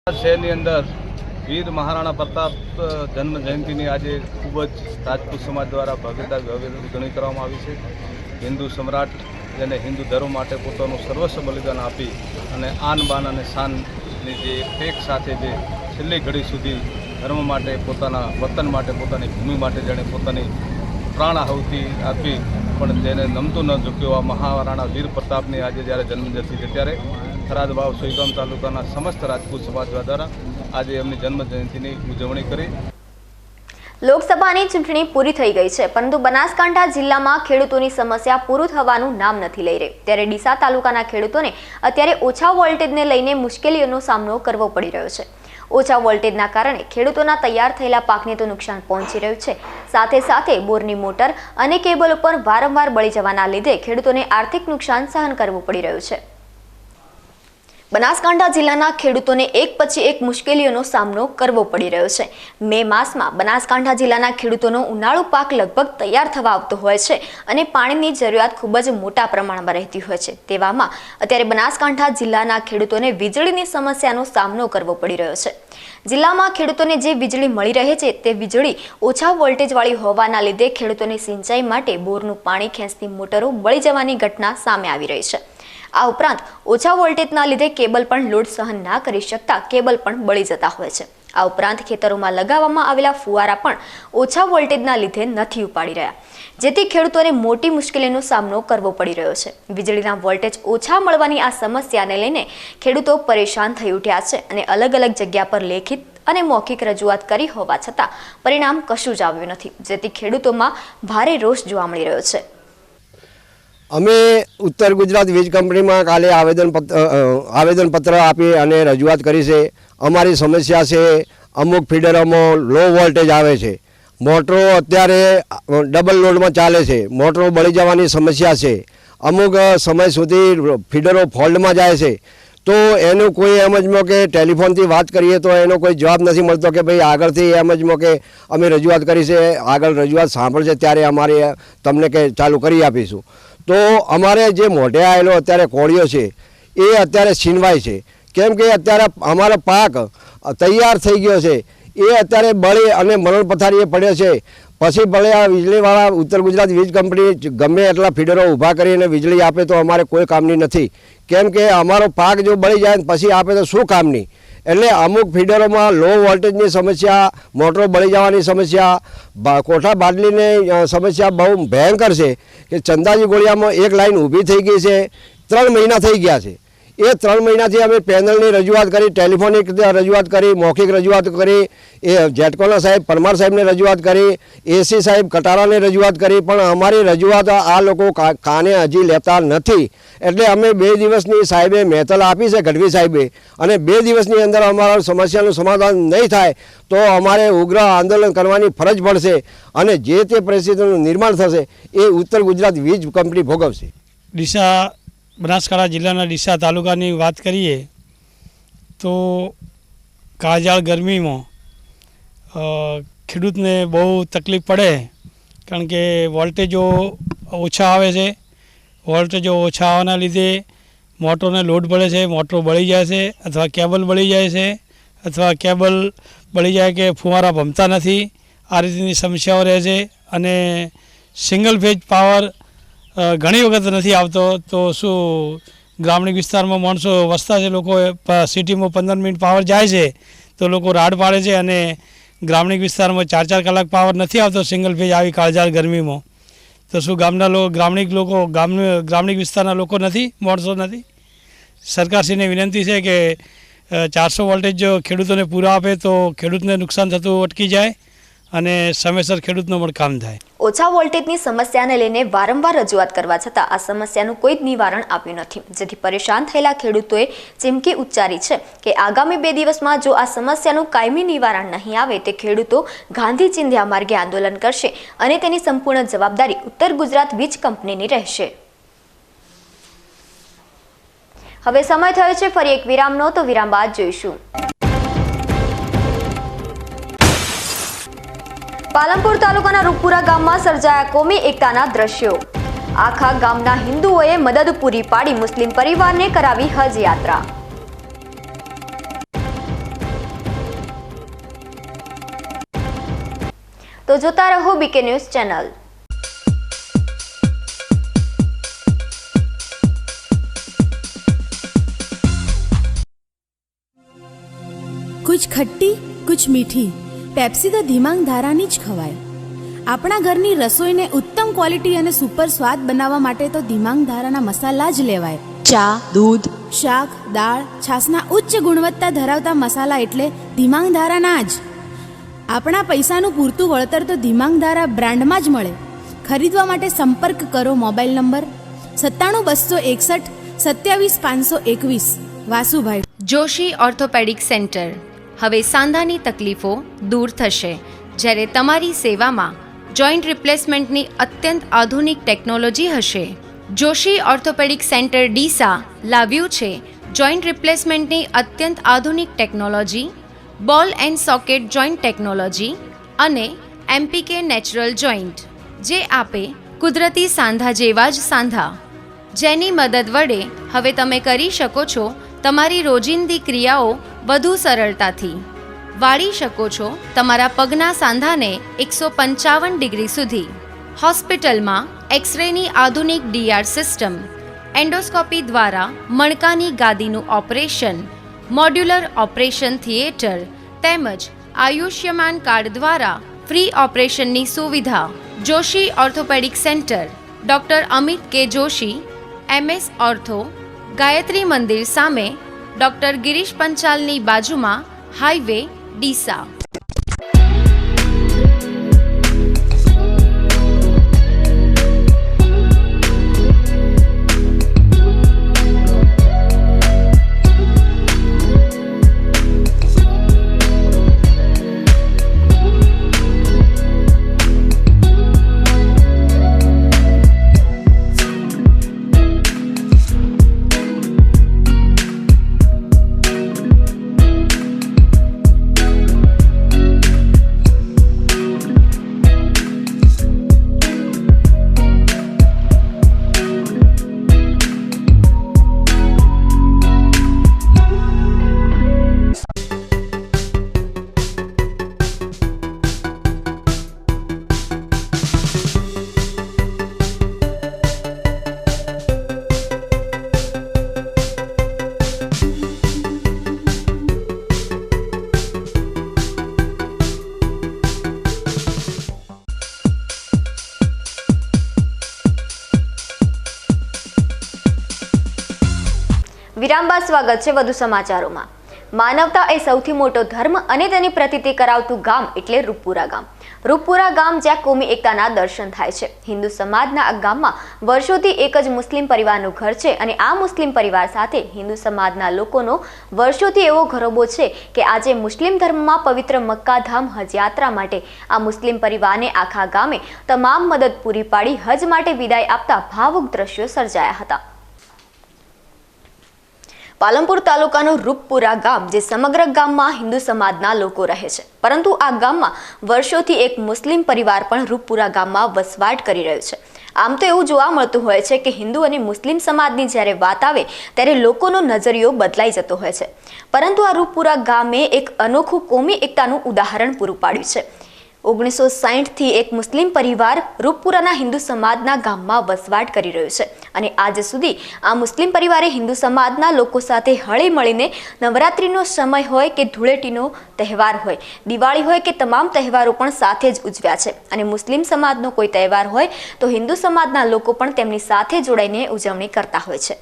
શહેરની અંદર વીર મહારાણા પ્રતાપ જન્મ જયંતિની આજે ખૂબ જ રાજપૂત સમાજ દ્વારા ભવ્યતા ઉજવણી કરવામાં આવી છે. હિન્દુ સમ્રાટ જેને હિન્દુ ધર્મ માટે પોતાનું સર્વસ્વ બલિદાન આપી અને આન બાન અને શાનની જે ટેક સાથે જે છેલ્લી ઘડી સુધી ધર્મ માટે, પોતાના વતન માટે, પોતાની ભૂમિ માટે જેણે પોતાની પ્રાણ આહુતિ આપી પણ જેને નમતું ન ઝૂક્યો આ મહારાણા વીર પ્રતાપની આજે જ્યારે જન્મજયંતિ છે ત્યારે થરાદ, વાવ, સોયગામ તાલુકાના સમસ્ત રાજપૂત સમાજ દ્વારા આજે એમની જન્મજયંતિની ઉજવણી કરી. લોકસભાની ચૂંટણી પૂરી થઈ ગઈ છે, પરંતુ બનાસકાંઠા જિલ્લામાં ખેડૂતોની સમસ્યા પૂરું થવાનું નામ નથી લઈ રહી. ત્યારે ડીસા તાલુકાના ખેડૂતોને અત્યારે ઓછા વોલ્ટેજને લઈને મુશ્કેલીઓનો સામનો કરવો પડી રહ્યો છે. ઓછા વોલ્ટેજના કારણે ખેડૂતોના તૈયાર થયેલા પાકને તો નુકસાન પહોંચી રહ્યું છે, સાથે સાથે બોરની મોટર અને કેબલ ઉપર વારંવાર બળી જવાના લીધે ખેડૂતોને આર્થિક નુકસાન સહન કરવું પડી રહ્યું છે. બનાસકાંઠા જિલ્લાના ખેડૂતોને એક પછી એક મુશ્કેલીઓનો સામનો કરવો પડી રહ્યો છે. મે માસમાં બનાસકાંઠા જિલ્લાના ખેડૂતોનો ઉનાળુ પાક લગભગ તૈયાર થવા આવતો હોય છે અને પાણીની જરૂરિયાત ખૂબ જ મોટા પ્રમાણમાં રહેતી હોય છે. તેવામાં અત્યારે બનાસકાંઠા જિલ્લાના ખેડૂતોને વીજળીની સમસ્યાનો સામનો કરવો પડી રહ્યો છે. જિલ્લામાં ખેડૂતોને જે વીજળી મળી રહે છે તે વીજળી ઓછા વોલ્ટેજવાળી હોવાના લીધે ખેડૂતોની સિંચાઈ માટે બોરનું પાણી ખેંચતી મોટરો બળી જવાની ઘટના સામે આવી રહી છે. આ ઉપરાંત ઓછા વોલ્ટેજના લીધે કેબલ પણ લોડ સહન ના કરી શકતા કેબલ પણ બળી જતા હોય છે. આ ઉપરાંત ખેતરોમાં લગાવવામાં આવેલા ફુવારા પણ ઓછા વોલ્ટેજના લીધે નથી ઉપાડી રહ્યા, જેથી ખેડૂતોને મોટી મુશ્કેલીનો સામનો કરવો પડી રહ્યો છે. વીજળીના વોલ્ટેજ ઓછા મળવાની આ સમસ્યાને લઈને ખેડૂતો પરેશાન થઈ ઉઠ્યા છે અને અલગ અલગ જગ્યા પર લેખિત અને મૌખિક રજૂઆત કરી હોવા છતાં પરિણામ કશું જ આવ્યું નથી, જેથી ખેડૂતોમાં ભારે રોષ જોવા મળી રહ્યો છે. અમે ઉત્તર ગુજરાત વીજ કંપનીમાં કાલે આવેદનપત્ર આપી અને રજૂઆત કરી છે. અમારી સમસ્યા છે, અમુક ફીડરોમાં લો વોલ્ટેજ આવે છે, મોટરો અત્યારે ડબલ લોડમાં ચાલે છે, મોટરો બળી જવાની સમસ્યા છે, અમુક સમય સુધી ફીડરો ફોલ્ટમાં જાય છે. તો એનું કોઈ એમ જ કે ટેલિફોનથી વાત કરીએ તો એનો કોઈ જવાબ નથી મળતો કે ભાઈ આગળથી એમ જ કે અમે રજૂઆત કરી છે, આગળ રજૂઆત સાંભળશે ત્યારે અમારે તમને કે ચાલુ કરી આપીશું. તો અમારે જે મોઢે આવેલો અત્યારે કોળિયો છે એ અત્યારે છીનવાય છે, કેમ કે અત્યારે અમારો પાક તૈયાર થઈ ગયો છે એ અત્યારે બળી અને મરણ પથારીએ પડ્યો છે. પછી ભલે આ વીજળીવાળા ઉત્તર ગુજરાત વીજ કંપની ગમે એટલા ફીડરો ઊભા કરીને વીજળી આપે તો અમારે કોઈ કામની નથી, કેમ કે અમારો પાક જો બળી જાય પછી આપે તો શું કામની. એટલે અમુક ફીડરોમાં લો વોલ્ટેજની સમસ્યા, મોટરો બળી જવાની સમસ્યા, કોઠા બાદલીની સમસ્યા બહુ ભયંકર છે કે ચંદાજી ગોળિયામાં એક લાઈન ઊભી થઈ ગઈ છે, 3 મહિના થઈ ગયા છે. એ 3 મહિનાથી અમે પેનલની રજૂઆત કરી, ટેલિફોનિક રજૂઆત કરી, મૌખિક રજૂઆત કરી, એ જેટકોના સાહેબ પરમાર સાહેબને રજૂઆત કરી, એસી સાહેબ કટારાને રજૂઆત કરી, પણ અમારી રજૂઆત આ લોકો કાને હજી લેતા નથી. એટલે અમે 2 દિવસની સાહેબે મહેતલ આપી છે ગઢવી સાહેબે, અને 2 દિવસની અંદર અમારા સમસ્યાનું સમાધાન નહીં થાય તો અમારે ઉગ્ર આંદોલન કરવાની ફરજ પડશે અને જે તે પરિસ્થિતિનું નિર્માણ થશે એ ઉત્તર ગુજરાત વીજ કંપની ભોગવશે. ડીસા બનાસકાંઠા જિલ્લાના ડીસા તાલુકાની વાત કરીએ તો કાળઝાળ ગરમીમાં ખેડૂતને બહુ તકલીફ પડે, કારણ કે વોલ્ટેજો ઓછા આવે છે. વોલ્ટેજો ઓછા આવવાના લીધે મોટરને લોડ પડે છે, મોટરો બળી જાય છે અથવા કેબલ બળી જાય છે અથવા કેબલ બળી જાય કે ફુવારા ભમતા નથી, આ રીતની સમસ્યાઓ રહે છે. અને સિંગલ ફેજ પાવર ઘણી વખત નથી આવતો, તો શું ગ્રામીણ વિસ્તારમાં માણસો વસતા છે, લોકો સિટીમાં 15 મિનિટ પાવર જાય છે તો લોકો રાડ પાડે છે, અને ગ્રામીણ વિસ્તારમાં 4-4 કલાક પાવર નથી આવતો સિંગલ ફેજ આવી કાળઝાળ ગરમીમાં. તો શું ગ્રામીણ વિસ્તારના લોકો નથી, માણસો નથી? સરકારશ્રીને વિનંતી છે કે 400 વોલ્ટેજ જો ખેડૂતોને પૂરા આપે તો ખેડૂતને નુકસાન થતું અટકી જાય અને સમયસર ખેડૂતનું પણ કામ થાય. ઓછા વોલ્ટેજની સમસ્યાને લઈને વારંવાર રજૂઆત કરવા છતાં આ સમસ્યાનું કોઈ જ નિવારણ આપ્યું નથી, જેથી પરેશાન થયેલા ખેડૂતોએ ચીમકી ઉચ્ચારી છે કે આગામી 2 દિવસમાં જો આ સમસ્યાનું કાયમી નિવારણ નહીં આવે તે ખેડૂતો ગાંધી ચિંધ્યા માર્ગે આંદોલન કરશે અને તેની સંપૂર્ણ જવાબદારી ઉત્તર ગુજરાત વીજ કંપનીની રહેશે. હવે સમય થયો છે ફરી એક વિરામનો, તો વિરામ બાદ જોઈશું. પાલનપુર તાલુકાના રૂપપુરા ગામમાં સર્જાયા કોમી એકતાના દ્રશ્યો. આખા ગામના હિન્દુઓએ મદદ પૂરી પાડી મુસ્લિમ પરિવારને કરાવી હજ યાત્રા. તો જોતા રહો બીકે ન્યૂઝ ચેનલ. कुछ खट्टी कुछ मीठी, पेप्सी तो धीमांग धारानी ज खवाय. આપણા ઘરની રસોઈને ઉત્તમ ક્વોલિટી અને સુપર સ્વાદ બનાવવા માટે તો ધીમાંગ ધારાના મસાલા જ લેવાય. ચા, દૂધ, શાક, દાળ, છાશના ઉચ્ચ ગુણવત્તા ધરાવતા મસાલા એટલે ધીમાંગ ધારાના જ. આપણા પૈસાનું પૂરતું વળતર તો ધીમાંગ ધારા બ્રાન્ડમાં જ મળે. ખરીદવા માટે સંપર્ક કરો mobile number 97 261 27 521. Vasubhai. Joshi orthopaedic centre. હવે સાંધાની તકલીફો દૂર થશે, જ્યારે તમારી સેવામાં જોઈન્ટ રિપ્લેસમેન્ટની અત્યંત આધુનિક ટેકનોલોજી હશે. જોશી ઓર્થોપેડિક સેન્ટર ડીસા લાવ્યું છે જોઈન્ટ રિપ્લેસમેન્ટની અત્યંત આધુનિક ટેકનોલોજી, બોલ એન્ડ સોકેટ જોઈન્ટ ટેકનોલોજી અને એમપીકે નેચરલ જોઈન્ટ, જે આપે કુદરતી સાંધા જેવા જ સાંધા, જેની મદદ વડે હવે તમે કરી શકો છો તમારી રોજિંદી ક્રિયાઓ વધુ સરળતાથી. વાળી શકો છો તમારા પગના સાંધાને 155 ડિગ્રી સુધી. હોસ્પિટલમાં એક્સરેની આધુનિક ડીઆર સિસ્ટમ, એન્ડોસ્કોપી દ્વારા મણકાની ગાદીનું ઓપરેશન, મોડ્યુલર ઓપરેશન થિયેટર તેમજ આયુષ્યમાન કાર્ડ દ્વારા ફ્રી ઓપરેશનની સુવિધા. Joshi orthopaedic centre, doctor Amit કે જોશી, MS ઓર્થો, ગાયત્રી મંદિર સામે, ડૉક્ટર ગિરીશ પંચાલની બાજુમાં, હાઈવે, ડીસા. વિરામ બાદ સ્વાગત છે વધુ સમાચારોમાં. માનવતા એ સૌથી મોટો ધર્મ અને તેની પ્રતીતિ કરાવતું ગામ એટલે રૂપપુરા ગામ. રૂપપુરા ગામ જ્યાં કોમી એકતાના દર્શન થાય છે. હિન્દુ સમાજના આ ગામમાં વર્ષોથી એક જ મુસ્લિમ પરિવારનું ઘર છે અને આ મુસ્લિમ પરિવાર સાથે હિન્દુ સમાજના લોકોનો વર્ષોથી એવો ઘરોબો છે કે આજે મુસ્લિમ ધર્મમાં પવિત્ર મક્કાધામ હજ યાત્રા માટે આ મુસ્લિમ પરિવારને આખા ગામે તમામ મદદ પૂરી પાડી હજ માટે વિદાય આપતા ભાવુક દ્રશ્યો સર્જાયા હતા. પાલનપુર તાલુકાનું રૂપપુરા ગામ જે સમગ્ર ગામમાં હિન્દુ સમાજના લોકો રહે છે, પરંતુ આ ગામમાં વર્ષોથી એક મુસ્લિમ પરિવાર પણ રૂપપુરા ગામમાં વસવાટ કરી રહ્યો છે. આમ તો એવું જોવા મળતું હોય છે કે હિન્દુ અને મુસ્લિમ સમાજની જ્યારે વાત આવે ત્યારે લોકોનો નજરિયો બદલાઈ જતો હોય છે, પરંતુ આ રૂપપુરા ગામે એક અનોખું કોમી એકતાનું ઉદાહરણ પૂરું પાડ્યું છે. 1960થી એક મુસ્લિમ પરિવાર રૂપપુરાના હિન્દુ સમાજના ગામમાં વસવાટ કરી રહ્યો છે અને આજ સુધી આ મુસ્લિમ પરિવારે હિન્દુ સમાજના લોકો સાથે હળી મળીને નવરાત્રિનો સમય હોય કે ધૂળેટીનો તહેવાર હોય, દિવાળી હોય કે તમામ તહેવારો પણ સાથે જ ઉજવ્યા છે અને મુસ્લિમ સમાજનો કોઈ તહેવાર હોય તો હિન્દુ સમાજના લોકો પણ તેમની સાથે જોડાઈને ઉજવણી કરતા હોય છે.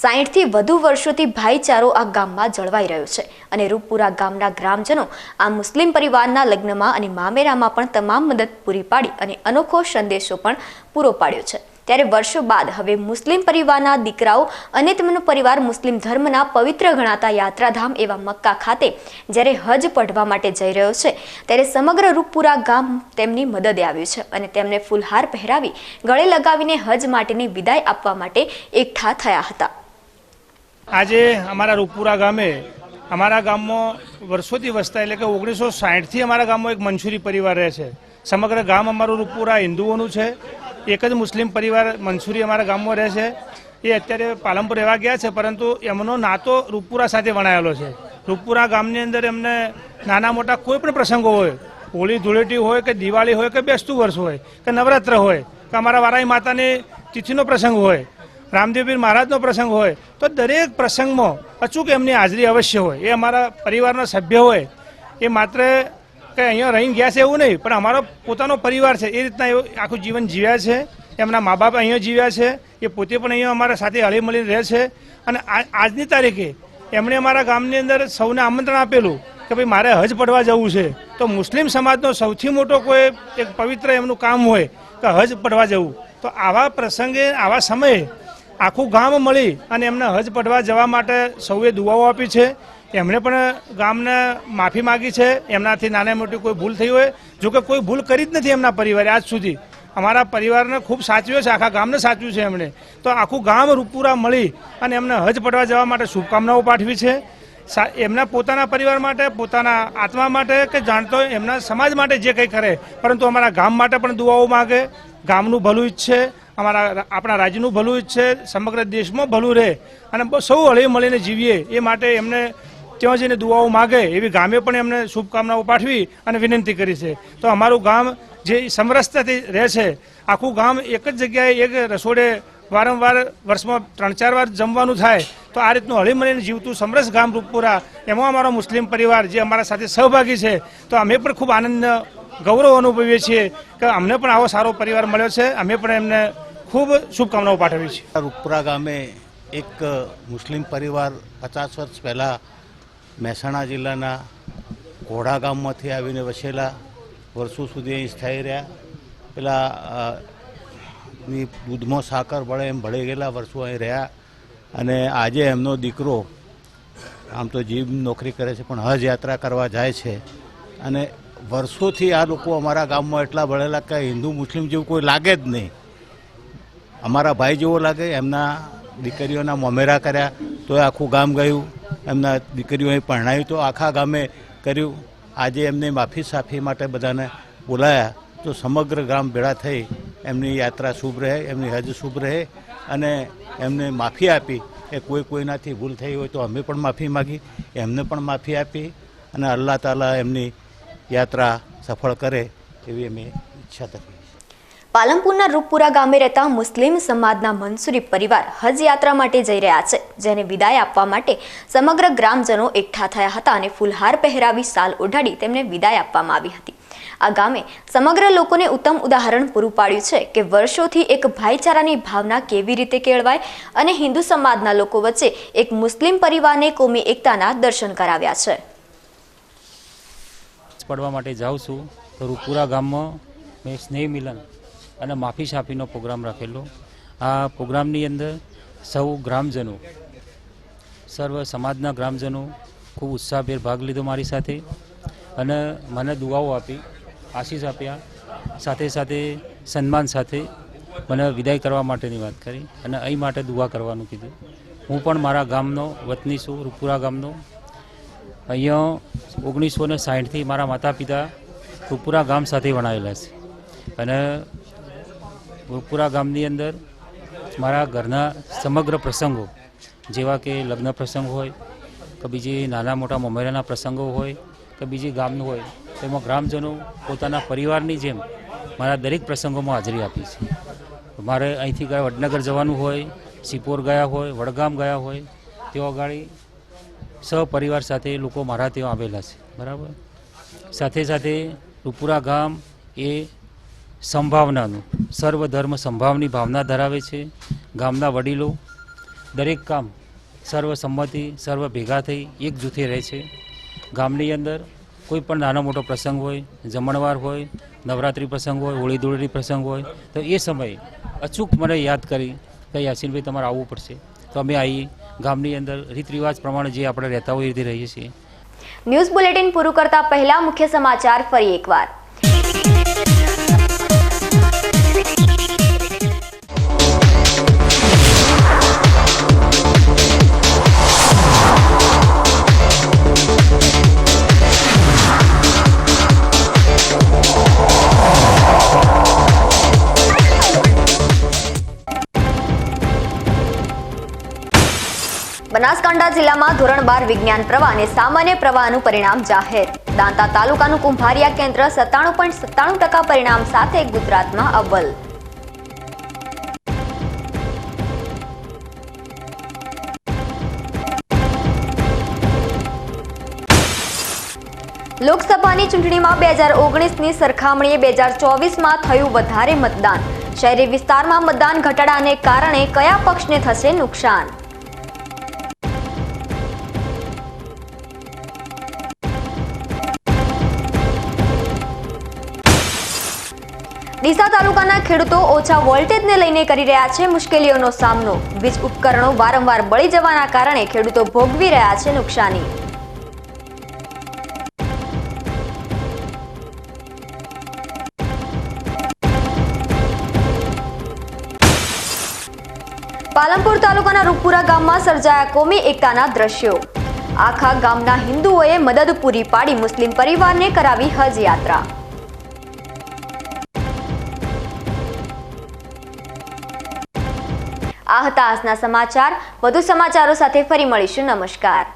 60થી વધુ વર્ષોથી ભાઈચારો આ ગામમાં જળવાઈ રહ્યો છે અને રૂપપુરા ગામના ગ્રામજનો આ મુસ્લિમ પરિવારના લગ્નમાં અને મામેરામાં પણ તમામ મદદ પૂરી પાડી અને અનોખો સંદેશો પણ પૂરો પાડ્યો છે. ત્યારે વર્ષો બાદ હવે મુસ્લિમ પરિવારના દીકરાઓ અને તેમનો પરિવાર મુસ્લિમ ધર્મના પવિત્ર ગણાતા યાત્રાધામ એવા મક્કા ખાતે જ્યારે હજ પઢવા માટે જઈ રહ્યો છે ત્યારે સમગ્ર રૂપપુરા ગામ તેમની મદદે આવ્યું છે અને તેમને ફૂલહાર પહેરાવી ગળે લગાવીને હજ માટેની વિદાય આપવા માટે એકઠા થયા હતા. આજે અમારા રૂપપુરા ગામે અમારા ગામમાં વર્ષોથી વસતા એટલે કે 1960થી અમારા ગામમાં એક મંસૂરી પરિવાર રહે છે. સમગ્ર ગામ અમારું રૂપપુરા હિન્દુઓનું છે. એક જ મુસ્લિમ પરિવાર મંસૂરી અમારા ગામમાં રહે છે. એ અત્યારે પાલનપુર રહેવા ગયા છે, પરંતુ એમનો નાતો રૂપપુરા સાથે વણાયેલો છે. રૂપપુરા ગામની અંદર એમને નાના મોટા કોઈ પણ પ્રસંગો હોય, હોળી ધૂળેટી હોય કે દિવાળી હોય કે બેસતું વર્ષ હોય કે નવરાત્ર હોય કે અમારા વારાઈ માતાની તિથિનો પ્રસંગ હોય, રામદેવપીર મહારાજનો પ્રસંગ હોય, તો દરેક પ્રસંગમાં અચૂક એમની હાજરી અવશ્ય હોય. એ અમારા પરિવારના સભ્ય હોય. એ માત્ર કે અહીંયા રહીને ગયા છે એવું નહીં, પણ અમારો પોતાનો પરિવાર છે. એ રીતના આખું જીવન જીવ્યા છે. એમના મા બાપ અહીંયા જીવ્યા છે. એ પોતે પણ અહીંયા અમારા સાથે હળી મળીને રહે છે. અને આજની તારીખે એમણે અમારા ગામની અંદર સૌને આમંત્રણ આપેલું કે ભાઈ મારે હજ પડવા જવું છે. તો મુસ્લિમ સમાજનો સૌથી મોટો કોઈ એક પવિત્ર એમનું કામ હોય કે હજ પડવા જવું. તો આવા પ્રસંગે આવા સમયે આખું ગામ મળી અને એમને હજ પડવા જવા માટે સૌએ દુઆઓ આપી છે. એમણે પણ ગામને માફી માગી છે. એમનાથી નાની મોટી કોઈ ભૂલ થઈ હોય, જોકે કોઈ ભૂલ કરી જ નથી એમના પરિવારે આજ સુધી. અમારા પરિવારને ખૂબ સાચવ્યો છે, આખા ગામને સાચવ્યું છે એમણે. તો આખું ગામ રૂપપુરા મળી અને એમને હજ પડવા જવા માટે શુભકામનાઓ પાઠવી છે. એમના પોતાના પરિવાર માટે, પોતાના આત્મા માટે કે જાણતો એમના સમાજ માટે જે કંઈ કરે, પરંતુ અમારા ગામ માટે પણ દુઆઓ માગે. ગામનું ભલું ઈચ્છે, આપણા રાજ્યનું ભલું ઈચ્છે, સમગ્ર દેશમાં ભલું રહે અને સૌ હળી મળીને જીવીએ એ માટે એમને ત્યાં જઈને દુઆઓ માગે એવી ગામે પણ એમને શુભકામનાઓ પાઠવી અને વિનંતી કરી છે. તો અમારું ગામ જે સમરસતાથી રહે છે, આખું ગામ એક જ જગ્યાએ એક રસોડે વારંવાર વર્ષમાં 3-4 વાર જમવાનું થાય, તો આ રીતનું હળી મળીને જીવતું સમરસ ગામ રૂપપુરા, એમાં અમારો મુસ્લિમ પરિવાર જે અમારા સાથે સહભાગી છે. તો અમે પણ ખૂબ આનંદ ગૌરવ અનુભવીએ છીએ કે અમને પણ આવો સારો પરિવાર મળ્યો છે. અમે પણ એમને ખૂબ શુભકામનાઓ પાઠવી છે. રૂપપુરા ગામે એક મુસ્લિમ પરિવાર 50 વર્ષ પહેલાં મહેસાણા જિલ્લાના ઘોડા ગામમાંથી આવીને વસેલા, વર્ષો સુધી અહીં સ્થાયી રહ્યા. પેલા દૂધમાં સાકર ભળે એમ ભળી ગયેલા વર્ષો અહીં રહ્યા. અને આજે એમનો દીકરો આમ તો જીવ નોકરી કરે છે પણ હજ યાત્રા કરવા જાય છે. અને વર્ષોથી આ લોકો અમારા ગામમાં એટલા ભળેલા કે હિન્દુ મુસ્લિમ જેવું કોઈ લાગે જ નહીં. અમારા ભાઈ જેવો લાગે. એમના દીકરીઓના મોમેરા કર્યા તો આખું ગામ ગયું. એમના દીકરીઓ અહીં પરણાવી તો આખા ગામે કર્યું. આજે એમને માફી સાફી માટે બધાને બોલાયા તો સમગ્ર ગામ ભેળા થઈ એમની યાત્રા શુભ રહે, એમની હજ શુભ રહે અને એમને માફી આપી. એ કોઈનાથી ભૂલ થઈ હોય તો અમે પણ માફી માગી, એમને પણ માફી આપી અને અલ્લાહ તાલા એમની યાત્રા સફળ કરે એવી અમે ઈચ્છા કરી. પાલનપુરના રૂપપુરા ગામે રહેતા મુસ્લિમ સમાજના મંસૂરી પરિવાર હજ યાત્રા માટે જઈ રહ્યા છે, જેને વિદાય આપવા માટે સમગ્ર ગ્રામજનો એકઠા થયા હતા અને ફૂલહાર પહેરાવી સાલ ઓઢાડી તેમને વિદાય આપવામાં આવી હતી. આ ગામે સમગ્ર લોકોને ઉત્તમ ઉદાહરણ પૂરું પાડ્યું છે કે વર્ષોથી એક ભાઈચારાની ભાવના કેવી રીતે કેળવાય અને હિન્દુ સમાજના લોકો વચ્ચે એક મુસ્લિમ પરિવારને કોમી એકતાના દર્શન કરાવ્યા છે. પડવા માટે જાઉં છું તો રૂપપુરા ગામમાં મેં સ્નેહ મિલન અને માફી સાફીનો પ્રોગ્રામ રાખેલો. આ પ્રોગ્રામની અંદર સૌ ગ્રામજનો, સર્વ સમાજના ગ્રામજનો ખૂબ ઉત્સાહભેર ભાગ લીધો મારી સાથે અને મને દુઆઓ આપી, આશીષ આપ્યા. સાથે સાથે સન્માન સાથે મને વિદાય કરવા માટેની વાત કરી અને અહીં માટે દુઆ કરવાનું કીધું. હું પણ મારા ગામનો વતની છું, રૂપપુરા ગામનો. અહીંયા 1960થી મારા માતા પિતા રૂપપુરા ગામ સાથે વણાયેલા છે અને રૂપપુરા ગામની અંદર મારા ઘરના સમગ્ર પ્રસંગો જેવા કે લગ્ન પ્રસંગ હોય કે બીજી નાના મોટા મોમેરાના પ્રસંગો હોય કે બીજી ગામનું હોય તેમાં ગ્રામજનો પોતાના પરિવારની જેમ મારા દરેક પ્રસંગોમાં હાજરી આપી છે. મારે અહીંથી વડનગર જવાનું હોય, સિપોર ગયા હોય, વડગામ ગયા હોય, તેઓ આગળ સહપરિવાર સાથે લોકો મારા ત્યાં આવેલા છે. બરાબર. સાથે સાથે રૂપપુરા ગામ એ સંભાવનાનું સર્વધર્મ સંભાવની ભાવના ધરાવે છે. ગામના વડીલો દરેક કામ સર્વસંમતિ સર્વ ભેગા થઈ એક જૂથે રહે છે. ગામની અંદર કોઈ પણ નાનો મોટો પ્રસંગ હોય, જમણવાર હોય, નવરાત્રિ પ્રસંગ હોય, હોળી ધૂળેટી પ્રસંગ હોય તો એ સમયે અચૂક મને યાદ કરી કે યાસીનભાઈ તમારે આવવું પડશે તો અમે આવીએ. ગામની અંદર રીત રિવાજ પ્રમાણે જે આપણે રહેતા હોય એ રીતે રહીએ છીએ. ન્યૂઝ બુલેટિન પૂરું કરતા પહેલા મુખ્ય સમાચાર ફરી એકવાર. બનાસકાંઠા જિલ્લામાં ધોરણ 12 વિજ્ઞાન પ્રવાહ અને સામાન્ય પ્રવાહનું પરિણામ જાહેર. દાંતા તાલુકાનું કુંભારિયા કેન્દ્ર 97.97% પરિણામ સાથે ગુજરાતમાં અવ્વલ. લોકસભાની ચૂંટણીમાં 2019ની સરખામણીએ 2024માં થયું વધારે મતદાન. શહેરી વિસ્તારમાં મતદાન ઘટાડાને કારણે કયા પક્ષને થશે નુકસાન? ડીસા તાલુકાના ખેડૂતો ઓછા વોલ્ટેજને લઈને કરી રહ્યા છે મુશ્કેલીઓનો સામનો. વીજ ઉપકરણો વારંવાર બળી જવાના કારણે ખેડૂતો ભોગવી રહ્યા છે નુકસાની. પાલનપુર તાલુકાના રૂપપુરા ગામમાં સર્જાયા કોમી એકતાના દ્રશ્યો. આખા ગામના હિન્દુઓએ મદદ પૂરી પાડી મુસ્લિમ પરિવારને કરાવી હજ યાત્રા. આ હતા આજના સમાચાર. વધુ સમાચારો સાથે ફરી મળીશું. નમસ્કાર.